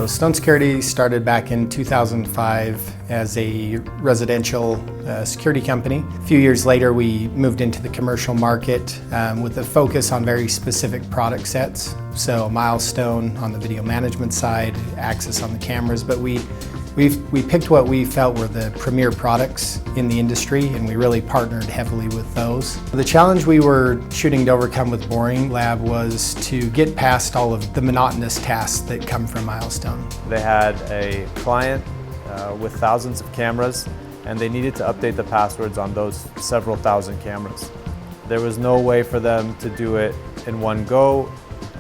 So Stone Security started back in 2005 as a residential security company. A few years later we moved into the commercial market with a focus on very specific product sets. So Milestone on the video management side, Axis on the cameras, but we picked what we felt were the premier products in the industry, and we really partnered heavily with those. The challenge we were shooting to overcome with Boring Lab was to get past all of the monotonous tasks that come from Milestone. They had a client with thousands of cameras, and they needed to update the passwords on those several thousand cameras. There was no way for them to do it in one go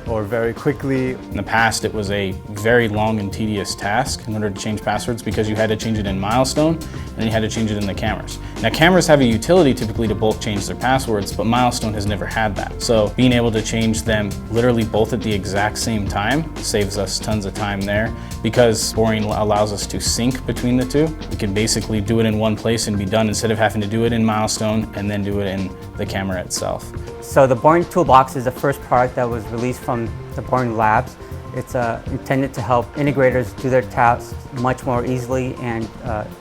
or very quickly. In the past, it was a very long and tedious task in order to change passwords because you had to change it in Milestone and then you had to change it in the cameras. Now, cameras have a utility typically to both change their passwords, but Milestone has never had that. So being able to change them literally both at the exact same time saves us tons of time there. Because Boring allows us to sync between the two, we can basically do it in one place and be done instead of having to do it in Milestone and then do it in the camera itself. So the Boring Toolbox is the first product that was released from the Boring Labs. It's intended to help integrators do their tasks much more easily and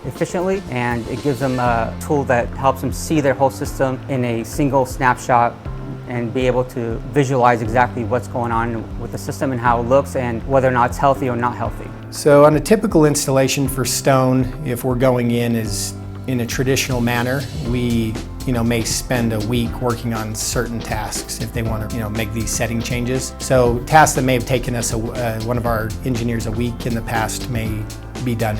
efficiently, and it gives them a tool that helps them see their whole system in a single snapshot and be able to visualize exactly what's going on with the system and how it looks and whether or not it's healthy or not healthy. So on a typical installation for Stone, if we're going in a traditional manner, we may spend a week working on certain tasks if they want to make these setting changes. So tasks that may have taken us one of our engineers a week in the past may be done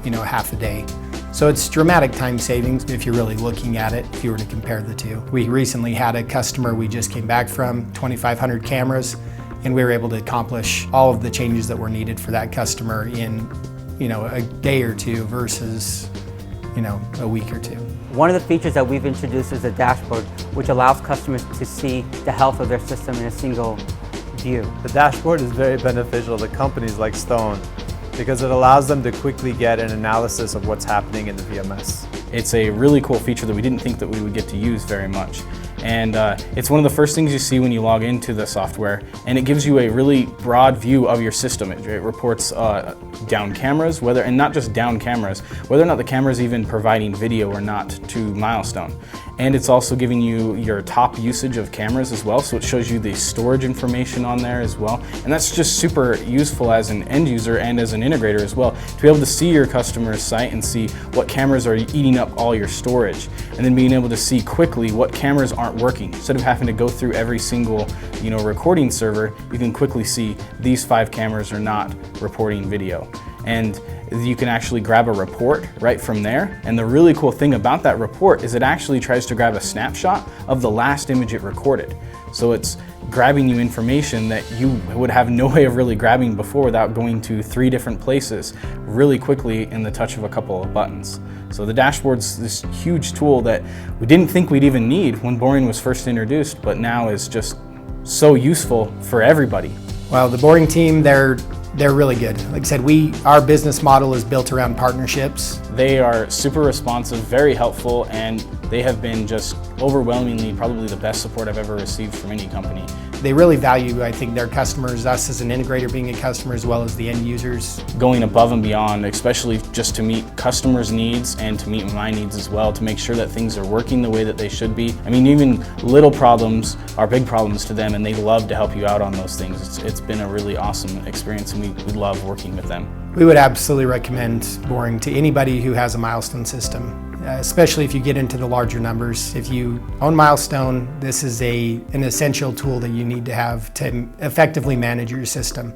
in half a day. So it's dramatic time savings if you're really looking at it, if you were to compare the two. We recently had a customer we just came back from, 2,500 cameras, and we were able to accomplish all of the changes that were needed for that customer in a day or two versus a week or two. One of the features that we've introduced is a dashboard, which allows customers to see the health of their system in a single view. The dashboard is very beneficial to companies like Stone because it allows them to quickly get an analysis of what's happening in the VMS. It's a really cool feature that we didn't think that we would get to use very much. And it's one of the first things you see when you log into the software, and it gives you a really broad view of your system. It reports down cameras, and not just down cameras, whether or not the camera is even providing video or not to Milestone. And it's also giving you your top usage of cameras as well, so it shows you the storage information on there as well. And that's just super useful as an end user and as an integrator as well, to be able to see your customer's site and see what cameras are eating up all your storage, and then being able to see quickly what cameras aren't working. Instead of having to go through every single recording server, you can quickly see these 5 cameras are not reporting video. And you can actually grab a report right from there. And the really cool thing about that report is it actually tries to grab a snapshot of the last image it recorded. So it's grabbing you information that you would have no way of really grabbing before without going to 3 different places really quickly in the touch of a couple of buttons. So the dashboard's this huge tool that we didn't think we'd even need when Boring was first introduced, but now is just so useful for everybody. Well, the Boring team, they're really good. Like I said, our business model is built around partnerships. They are super responsive, very helpful, and they have been just overwhelmingly probably the best support I've ever received from any company. They really value, I think, their customers, us as an integrator being a customer, as well as the end users. Going above and beyond, especially just to meet customers' needs and to meet my needs as well, to make sure that things are working the way that they should be. I mean, even little problems are big problems to them, and they love to help you out on those things. It's been a really awesome experience, and we love working with them. We would absolutely recommend Boring to anybody who has a Milestone system, especially if you get into the larger numbers. If you own Milestone, this is an essential tool that you need to have to effectively manage your system.